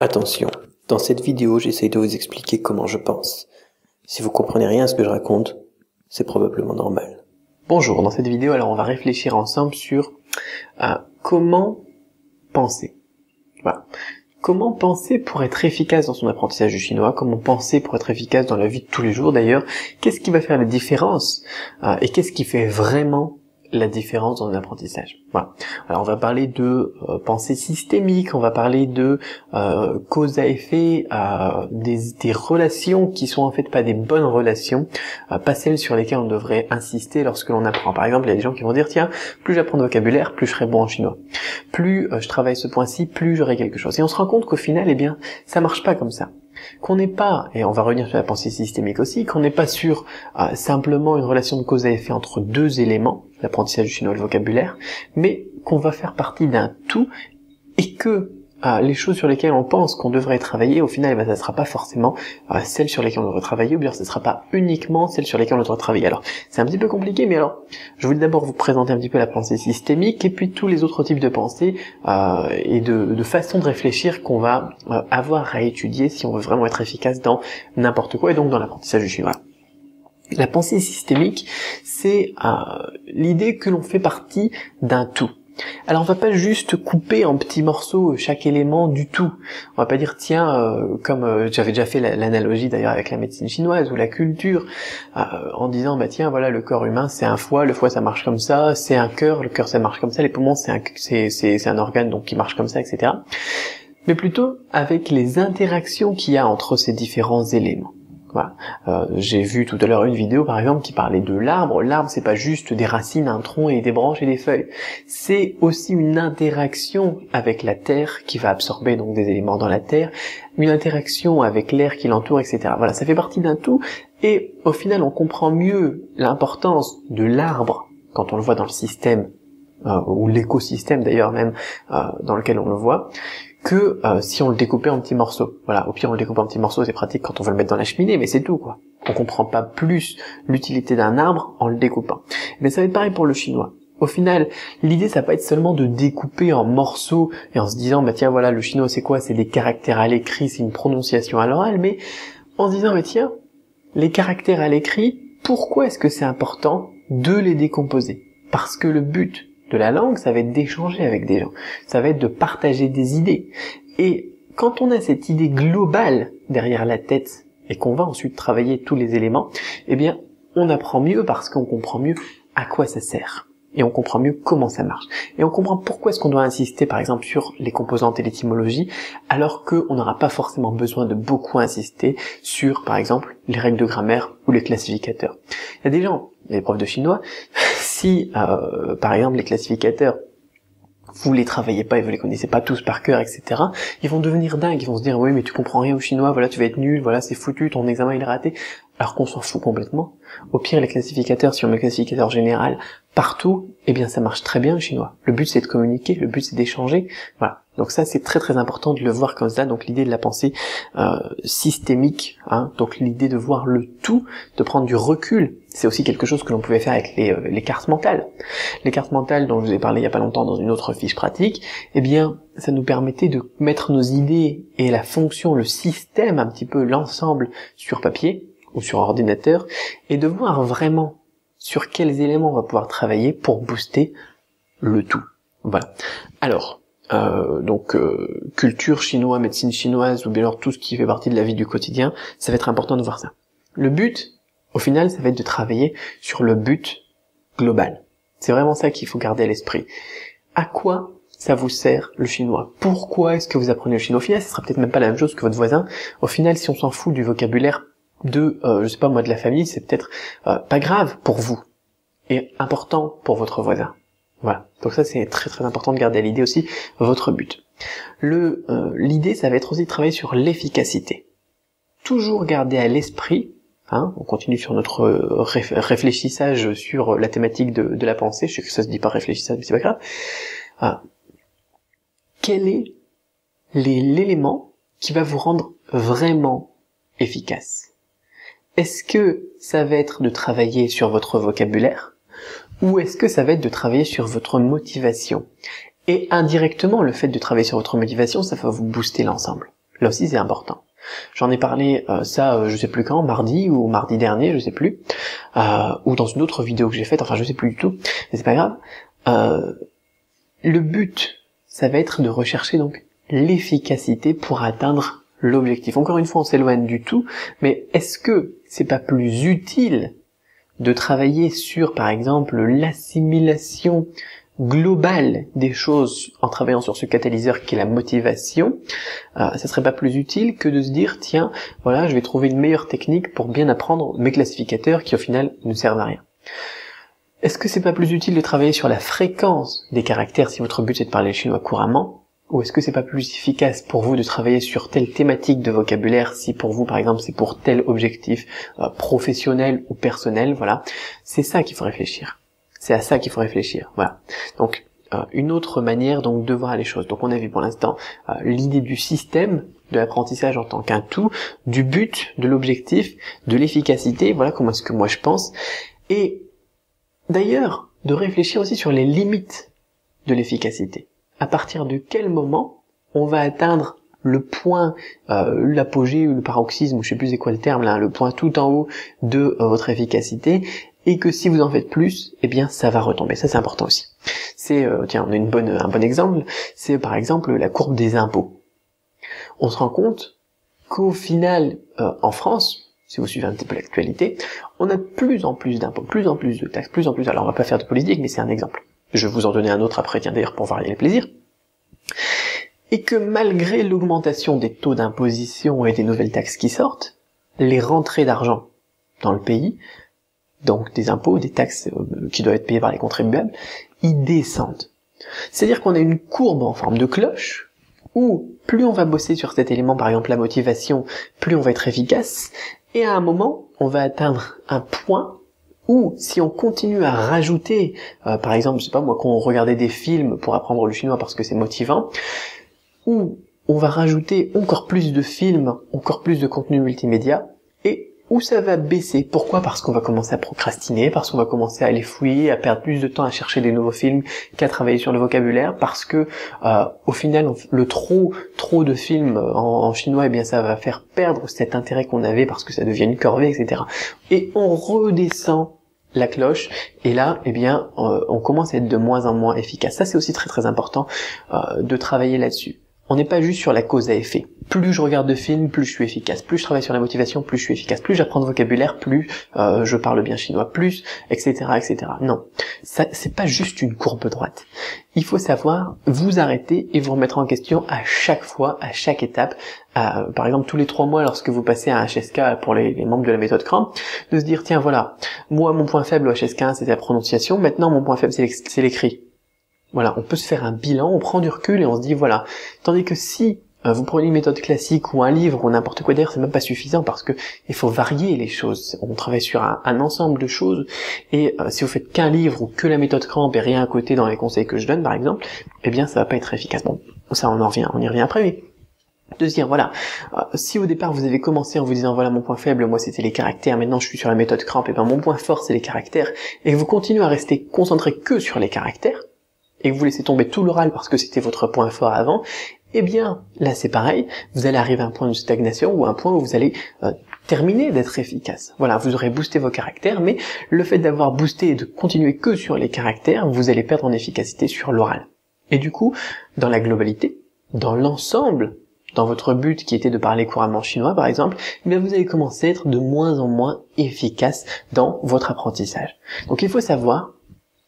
Attention, dans cette vidéo, j'essaye de vous expliquer comment je pense. Si vous comprenez rien à ce que je raconte, c'est probablement normal. Bonjour, dans cette vidéo, alors on va réfléchir ensemble sur comment penser. Voilà. Comment penser pour être efficace dans son apprentissage du chinois, comment penser pour être efficace dans la vie de tous les jours d'ailleurs, qu'est-ce qui va faire la différence et qu'est-ce qui fait vraiment la différence dans l'apprentissage. Voilà. Alors on va parler de pensée systémique, on va parler de cause à effet, des relations qui sont en fait pas des bonnes relations, pas celles sur lesquelles on devrait insister lorsque l'on apprend. Par exemple, il y a des gens qui vont dire tiens, plus j'apprends de vocabulaire, plus je serai bon en chinois. Plus je travaille ce point-ci, plus j'aurai quelque chose. Et on se rend compte qu'au final, eh bien, ça marche pas comme ça. Qu'on n'est pas, et on va revenir sur la pensée systémique aussi, qu'on n'est pas sur simplement une relation de cause à effet entre deux éléments, l'apprentissage du chinois et le vocabulaire, mais qu'on va faire partie d'un tout et que les choses sur lesquelles on pense qu'on devrait travailler, au final, ça ne sera pas forcément celles sur lesquelles on devrait travailler, ou bien ce ne sera pas uniquement celles sur lesquelles on devrait travailler. Alors, c'est un petit peu compliqué, mais alors, je voulais d'abord vous présenter un petit peu la pensée systémique, et puis tous les autres types de pensées et de façons de réfléchir qu'on va avoir à étudier si on veut vraiment être efficace dans n'importe quoi, et donc dans l'apprentissage du chinois. La pensée systémique, c'est l'idée que l'on fait partie d'un tout. Alors on va pas juste couper en petits morceaux chaque élément du tout. On va pas dire tiens, comme j'avais déjà fait l'analogie d'ailleurs avec la médecine chinoise ou la culture, en disant bah tiens voilà le corps humain c'est un foie, le foie ça marche comme ça, c'est un cœur, le cœur ça marche comme ça, les poumons c'est un organe donc qui marche comme ça, etc. Mais plutôt avec les interactions qu'il y a entre ces différents éléments. Voilà. J'ai vu tout à l'heure une vidéo par exemple qui parlait de l'arbre. L'arbre c'est pas juste des racines, un tronc et des branches et des feuilles. C'est aussi une interaction avec la terre qui va absorber donc des éléments dans la terre, une interaction avec l'air qui l'entoure, etc. Voilà, ça fait partie d'un tout et au final on comprend mieux l'importance de l'arbre quand on le voit dans le système ou l'écosystème d'ailleurs même dans lequel on le voit, que si on le découpait en petits morceaux. Voilà, au pire on le découpe en petits morceaux, c'est pratique quand on veut le mettre dans la cheminée, mais c'est tout quoi. On comprend pas plus l'utilité d'un arbre en le découpant. Mais ça va être pareil pour le chinois. Au final, l'idée ça va pas être seulement de découper en morceaux et en se disant bah tiens voilà le chinois c'est quoi, c'est des caractères à l'écrit, c'est une prononciation à l'oral, mais en se disant bah tiens, les caractères à l'écrit, pourquoi est-ce que c'est important de les décomposer? Parce que le but de la langue, ça va être d'échanger avec des gens, ça va être de partager des idées. Et quand on a cette idée globale derrière la tête et qu'on va ensuite travailler tous les éléments, eh bien, on apprend mieux parce qu'on comprend mieux à quoi ça sert. Et on comprend mieux comment ça marche. Et on comprend pourquoi est-ce qu'on doit insister, par exemple, sur les composantes et l'étymologie, alors qu'on n'aura pas forcément besoin de beaucoup insister sur, par exemple, les règles de grammaire ou les classificateurs. Il y a des gens, les profs de chinois, si, par exemple, les classificateurs, vous les travaillez pas et vous les connaissez pas tous par cœur, etc., ils vont devenir dingues, ils vont se dire, oui, mais tu comprends rien au chinois, voilà, tu vas être nul, voilà, c'est foutu, ton examen il est raté, alors qu'on s'en fout complètement. Au pire, les classificateurs, si on met le classificateur général partout, eh bien, ça marche très bien le chinois. Le but, c'est de communiquer, le but, c'est d'échanger, voilà. Donc ça, c'est très très important de le voir comme ça, donc l'idée de la pensée systémique, hein, donc l'idée de voir le tout, de prendre du recul, c'est aussi quelque chose que l'on pouvait faire avec les cartes mentales. Les cartes mentales dont je vous ai parlé il y a pas longtemps dans une autre fiche pratique, eh bien, ça nous permettait de mettre nos idées et la fonction, le système, un petit peu l'ensemble sur papier ou sur ordinateur, et de voir vraiment sur quels éléments on va pouvoir travailler pour booster le tout. Voilà. Alors, culture chinoise, médecine chinoise, ou bien alors tout ce qui fait partie de la vie du quotidien, ça va être important de voir ça. Le but, au final, ça va être de travailler sur le but global. C'est vraiment ça qu'il faut garder à l'esprit. À quoi ça vous sert le chinois? Pourquoi est-ce que vous apprenez le chinois? Au final, ce sera peut-être même pas la même chose que votre voisin. Au final, si on s'en fout du vocabulaire de, je sais pas moi, de la famille, c'est peut-être pas grave pour vous et important pour votre voisin. Voilà. Donc ça, c'est très très important de garder à l'idée aussi votre but. L'idée, ça va être aussi de travailler sur l'efficacité. Toujours garder à l'esprit, hein, on continue sur notre réfléchissage sur la thématique de la pensée, je sais que ça se dit pas réfléchissage, mais c'est pas grave. Quel est l'élément qui va vous rendre vraiment efficace? Est-ce que ça va être de travailler sur votre vocabulaire? Ou est-ce que ça va être de travailler sur votre motivation? Et indirectement, le fait de travailler sur votre motivation, ça va vous booster l'ensemble. Là aussi, c'est important. J'en ai parlé, je sais plus quand, mardi ou mardi dernier, je sais plus, ou dans une autre vidéo que j'ai faite, enfin je sais plus du tout, mais c'est pas grave. Le but, ça va être de rechercher donc l'efficacité pour atteindre l'objectif. Encore une fois, on s'éloigne du tout, mais est-ce que c'est pas plus utile de travailler sur, par exemple, l'assimilation globale des choses en travaillant sur ce catalyseur qui est la motivation? Ça serait pas plus utile que de se dire, tiens, voilà, je vais trouver une meilleure technique pour bien apprendre mes classificateurs qui au final ne servent à rien. Est-ce que c'est pas plus utile de travailler sur la fréquence des caractères si votre but c'est de parler le chinois couramment? Ou est-ce que c'est pas plus efficace pour vous de travailler sur telle thématique de vocabulaire si pour vous, par exemple, c'est pour tel objectif professionnel ou personnel, voilà. C'est ça qu'il faut réfléchir. C'est à ça qu'il faut réfléchir, voilà. Donc, une autre manière donc de voir les choses. Donc on a vu pour l'instant l'idée du système de l'apprentissage en tant qu'un tout, du but, de l'objectif, de l'efficacité, voilà comment est-ce que moi je pense. Et d'ailleurs, de réfléchir aussi sur les limites de l'efficacité. À partir de quel moment on va atteindre le point, l'apogée ou le paroxysme, ou je sais plus c'est quoi le terme là, le point tout en haut de votre efficacité, et que si vous en faites plus, eh bien ça va retomber. Ça c'est important aussi. C'est, tiens, on a un bon exemple, c'est par exemple la courbe des impôts. On se rend compte qu'au final, en France, si vous suivez un petit peu l'actualité, on a de plus en plus d'impôts, plus en plus de taxes, plus en plus. Alors on va pas faire de politique, mais c'est un exemple. Je vais vous en donner un autre après, tiens d'ailleurs pour varier les plaisirs. Et que malgré l'augmentation des taux d'imposition et des nouvelles taxes qui sortent, les rentrées d'argent dans le pays, donc des impôts, des taxes qui doivent être payées par les contribuables, ils descendent. C'est-à-dire qu'on a une courbe en forme de cloche, où plus on va bosser sur cet élément, par exemple la motivation, plus on va être efficace, et à un moment, on va atteindre un point où si on continue à rajouter, par exemple, je sais pas moi, quand on regardait des films pour apprendre le chinois parce que c'est motivant, où on va rajouter encore plus de films, encore plus de contenu multimédia, et où ça va baisser. Pourquoi? Parce qu'on va commencer à procrastiner, parce qu'on va commencer à aller fouiller, à perdre plus de temps à chercher des nouveaux films qu'à travailler sur le vocabulaire, parce que au final, le trop de films en chinois, eh bien ça va faire perdre cet intérêt qu'on avait parce que ça devient une corvée, etc. Et on redescend la cloche, et là, eh bien, on commence à être de moins en moins efficace. Ça, c'est aussi très très important de travailler là-dessus. On n'est pas juste sur la cause à effet. Plus je regarde de films, plus je suis efficace. Plus je travaille sur la motivation, plus je suis efficace. Plus j'apprends de vocabulaire, plus je parle bien chinois, plus, etc., etc. Non, ça, c'est pas juste une courbe droite. Il faut savoir vous arrêter et vous remettre en question à chaque fois, à chaque étape. Par exemple, tous les 3 mois, lorsque vous passez à HSK pour les membres de la méthode CRAN, de se dire, tiens, voilà, moi, mon point faible au HSK, c'était la prononciation. Maintenant, mon point faible, c'est l'écrit. Voilà, on peut se faire un bilan, on prend du recul et on se dit voilà. Tandis que si vous prenez une méthode classique ou un livre ou n'importe quoi d'ailleurs, c'est même pas suffisant parce que il faut varier les choses. On travaille sur un ensemble de choses et si vous faites qu'un livre ou que la méthode CRAMP et rien à côté dans les conseils que je donne par exemple, eh bien ça va pas être efficace. Bon, ça on y revient après, mais de se dire voilà, si au départ vous avez commencé en vous disant voilà mon point faible, moi c'était les caractères, maintenant je suis sur la méthode CRAMP, et ben mon point fort c'est les caractères, et que vous continuez à rester concentré que sur les caractères, et que vous laissez tomber tout l'oral parce que c'était votre point fort avant, eh bien, là c'est pareil, vous allez arriver à un point de stagnation ou à un point où vous allez terminer d'être efficace. Voilà, vous aurez boosté vos caractères, mais le fait d'avoir boosté et de continuer que sur les caractères, vous allez perdre en efficacité sur l'oral. Et du coup, dans la globalité, dans l'ensemble, dans votre but qui était de parler couramment chinois par exemple, eh bien vous allez commencer à être de moins en moins efficace dans votre apprentissage. Donc il faut savoir,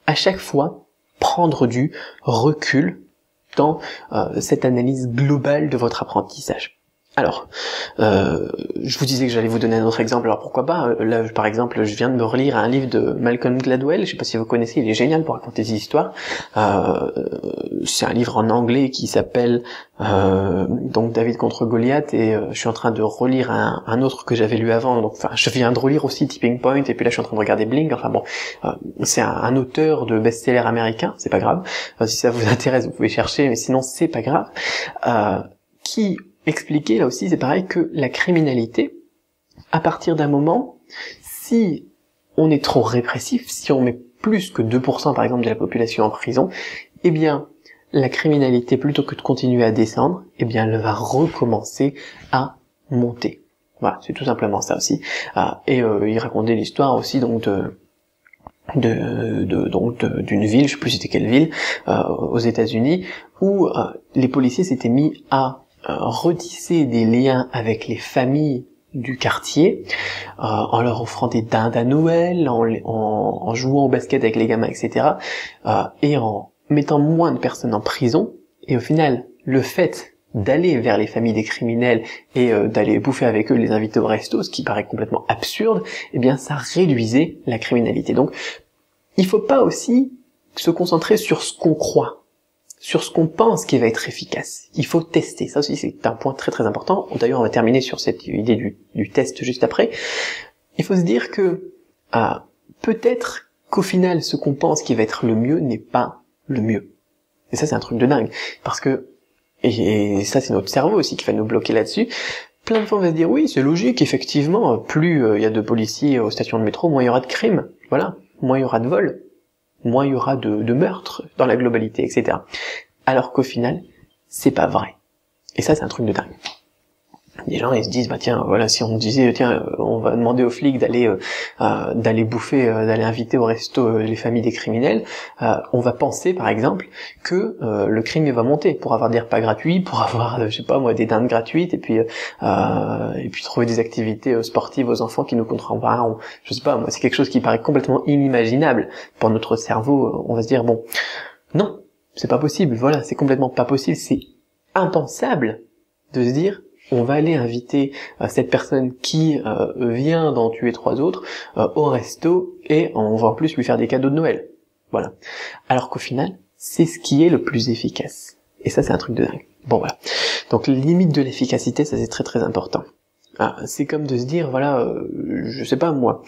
à chaque fois, prendre du recul dans cette analyse globale de votre apprentissage. Alors, je vous disais que j'allais vous donner un autre exemple, alors pourquoi pas, là par exemple je viens de me relire un livre de Malcolm Gladwell, je sais pas si vous connaissez, il est génial pour raconter des histoires, c'est un livre en anglais qui s'appelle donc David contre Goliath, et je suis en train de relire un autre que j'avais lu avant, donc enfin je viens de relire aussi Tipping Point, et puis là je suis en train de regarder Blink, enfin bon, c'est un auteur de best-seller américain, c'est pas grave, si ça vous intéresse vous pouvez chercher, mais sinon c'est pas grave, qui expliquer, là aussi, c'est pareil que la criminalité, à partir d'un moment, si on est trop répressif, si on met plus que 2% par exemple de la population en prison, eh bien, la criminalité, plutôt que de continuer à descendre, eh bien, elle va recommencer à monter. Voilà, c'est tout simplement ça aussi. Il racontait l'histoire aussi donc d'une ville, je sais plus c'était quelle ville, aux États-Unis, où les policiers s'étaient mis à retisser des liens avec les familles du quartier, en leur offrant des dindes à Noël, en jouant au basket avec les gamins, etc., et en mettant moins de personnes en prison. Et au final, le fait d'aller vers les familles des criminels et d'aller bouffer avec eux, les inviter au resto, ce qui paraît complètement absurde, eh bien ça réduisait la criminalité. Donc il faut pas aussi se concentrer sur ce qu'on croit, sur ce qu'on pense qui va être efficace. Il faut tester. Ça aussi, c'est un point très très important. D'ailleurs, on va terminer sur cette idée du test juste après. Il faut se dire que peut-être qu'au final, ce qu'on pense qui va être le mieux n'est pas le mieux. Et ça, c'est un truc de dingue. Parce que, et ça, c'est notre cerveau aussi qui va nous bloquer là-dessus. Plein de fois, on va se dire, oui, c'est logique, effectivement, plus il y a de policiers aux stations de métro, moins il y aura de crimes. Voilà. Moins il y aura de vols, moins il y aura de meurtres dans la globalité, etc. Alors qu'au final, c'est pas vrai. Et ça, c'est un truc de dingue. Les gens, ils se disent, bah tiens, voilà, si on disait, tiens, on va demander aux flics d'aller bouffer, d'aller inviter au resto les familles des criminels, on va penser, par exemple, que le crime va monter pour avoir des repas gratuits, pour avoir, je sais pas moi, des dindes gratuites, et puis trouver des activités sportives aux enfants qui nous coûteront pas, je sais pas moi, c'est quelque chose qui paraît complètement inimaginable pour notre cerveau. On va se dire, bon, non, c'est pas possible, voilà, c'est complètement pas possible, c'est impensable de se dire, on va aller inviter cette personne qui vient d'en tuer 3 autres au resto et on va en plus lui faire des cadeaux de Noël. Voilà. Alors qu'au final, c'est ce qui est le plus efficace. Et ça, c'est un truc de dingue. Bon, voilà. Donc, les limites de l'efficacité, ça c'est très très important. C'est comme de se dire, voilà, je sais pas moi.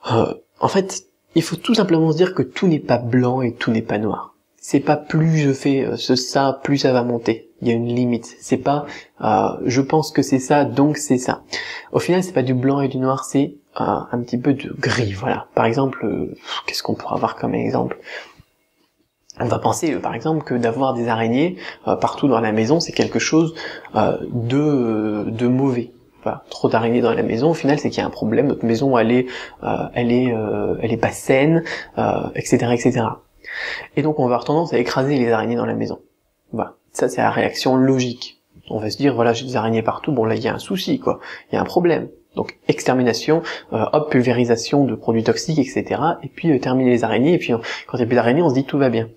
En fait, il faut tout simplement se dire que tout n'est pas blanc et tout n'est pas noir. C'est pas plus je fais ça, plus ça va monter. Il y a une limite. C'est pas je pense que c'est ça, donc c'est ça. Au final, c'est pas du blanc et du noir, c'est un petit peu de gris. Voilà. Par exemple, qu'est-ce qu'on pourrait avoir comme exemple ? On va penser, par exemple, que d'avoir des araignées partout dans la maison, c'est quelque chose de mauvais. Voilà. Trop d'araignées dans la maison, au final, c'est qu'il y a un problème. Notre maison, elle est pas saine, etc., etc. Et donc on va avoir tendance à écraser les araignées dans la maison. Voilà, ça c'est la réaction logique. On va se dire, voilà, j'ai des araignées partout, bon là il y a un souci, quoi, il y a un problème. Donc extermination, pulvérisation de produits toxiques, etc. Et puis terminer les araignées, et puis quand il n'y a plus d'araignées, on se dit tout va bien.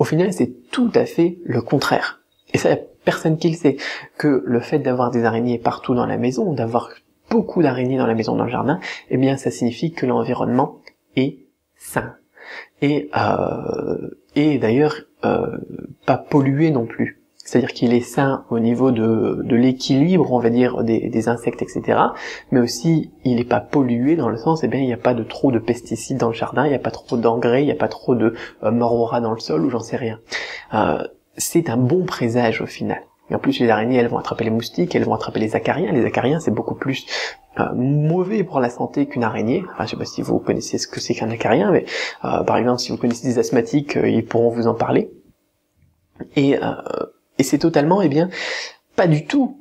Au final, c'est tout à fait le contraire. Et ça, il n'y a personne qui le sait, que le fait d'avoir des araignées partout dans la maison, d'avoir beaucoup d'araignées dans la maison, dans le jardin, eh bien ça signifie que l'environnement est sain. Et d'ailleurs pas pollué non plus. C'est-à-dire qu'il est sain au niveau de l'équilibre, on va dire, des insectes, etc. Mais aussi, il n'est pas pollué dans le sens, eh bien, il n'y a pas de trop de pesticides dans le jardin, il n'y a pas trop d'engrais, il n'y a pas trop de mort au rat dans le sol, ou j'en sais rien. C'est un bon présage au final. Et en plus, les araignées, elles vont attraper les moustiques, elles vont attraper les acariens. Les acariens, c'est beaucoup plus mauvais pour la santé qu'une araignée. Je sais pas si vous connaissez ce que c'est qu'un acarien, mais par exemple, si vous connaissez des asthmatiques, ils pourront vous en parler. Et c'est totalement, eh bien, pas du tout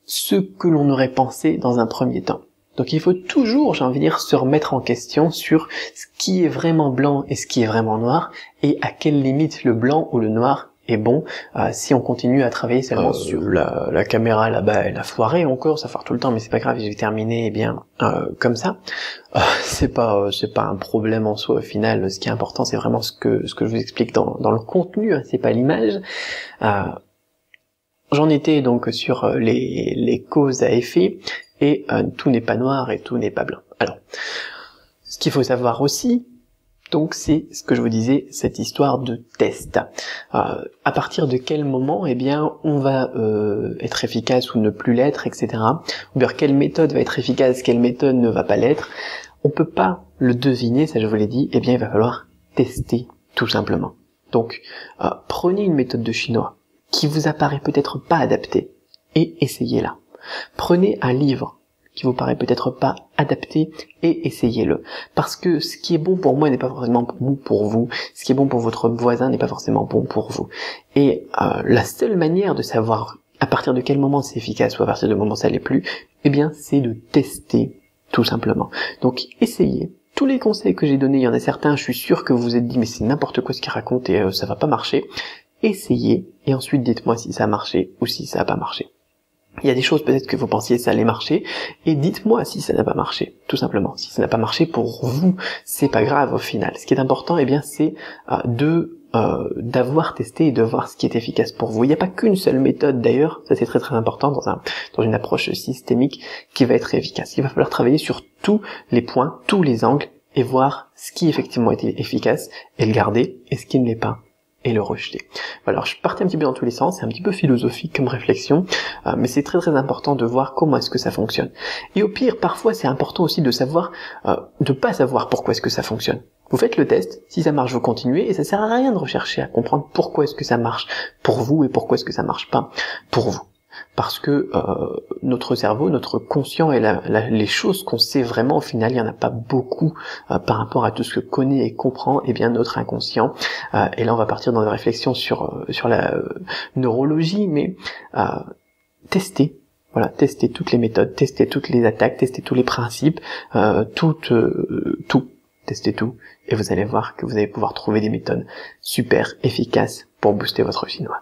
ce que l'on aurait pensé dans un premier temps. Donc il faut toujours, j'ai envie de dire, se remettre en question sur ce qui est vraiment blanc et ce qui est vraiment noir, et à quelle limite le blanc ou le noir est bon si on continue à travailler seulement sur la caméra là-bas. Elle a foiré encore, ça foire tout le temps, mais c'est pas grave, je vais terminer bien comme ça. C'est pas un problème en soi au final. Ce qui est important, c'est vraiment ce que je vous explique dans le contenu, c'est pas l'image. J'en étais donc sur les causes à effet, et tout n'est pas noir et tout n'est pas blanc. Alors, ce qu'il faut savoir aussi, donc c'est ce que je vous disais, cette histoire de test. À partir de quel moment, eh bien, on va être efficace ou ne plus l'être, etc. Ou bien quelle méthode va être efficace, quelle méthode ne va pas l'être. On peut pas le deviner, ça je vous l'ai dit. Eh bien, il va falloir tester, tout simplement. Donc, prenez une méthode de chinois qui vous apparaît peut-être pas adaptée et essayez-la. Prenez un livre qui vous paraît peut-être pas adapté, et essayez-le. Parce que ce qui est bon pour moi n'est pas forcément bon pour vous, ce qui est bon pour votre voisin n'est pas forcément bon pour vous. Et la seule manière de savoir à partir de quel moment c'est efficace ou à partir de quel moment ça l'est plus, eh bien c'est de tester, tout simplement. Donc essayez. Tous les conseils que j'ai donnés, il y en a certains, je suis sûr que vous vous êtes dit mais c'est n'importe quoi ce qu'il raconte et ça va pas marcher. Essayez et ensuite dites-moi si ça a marché ou si ça a pas marché. Il y a des choses peut-être que vous pensiez ça allait marcher et dites-moi si ça n'a pas marché, tout simplement. Si ça n'a pas marché pour vous, c'est pas grave au final. Ce qui est important, eh bien c'est d'avoir testé et de voir ce qui est efficace pour vous. Il n'y a pas qu'une seule méthode d'ailleurs, ça c'est très très important dans une approche systémique qui va être efficace. Il va falloir travailler sur tous les points, tous les angles et voir ce qui effectivement est efficace et le garder et ce qui ne l'est pas et le rejeter. Voilà, alors je partais un petit peu dans tous les sens, c'est un petit peu philosophique comme réflexion, mais c'est très très important de voir comment est-ce que ça fonctionne. Et au pire, parfois c'est important aussi de savoir, de pas savoir pourquoi est-ce que ça fonctionne. Vous faites le test, si ça marche vous continuez, et ça sert à rien de rechercher à comprendre pourquoi est-ce que ça marche pour vous et pourquoi est-ce que ça marche pas pour vous. Parce que notre cerveau, notre conscient et les choses qu'on sait vraiment, au final, il n'y en a pas beaucoup par rapport à tout ce que connaît et comprend, et bien notre inconscient. Et là, on va partir dans des réflexions sur la neurologie, mais tester. Voilà, tester toutes les méthodes, tester toutes les attaques, tester tous les principes, tout. Testez tout, et vous allez voir que vous allez pouvoir trouver des méthodes super efficaces pour booster votre chinois.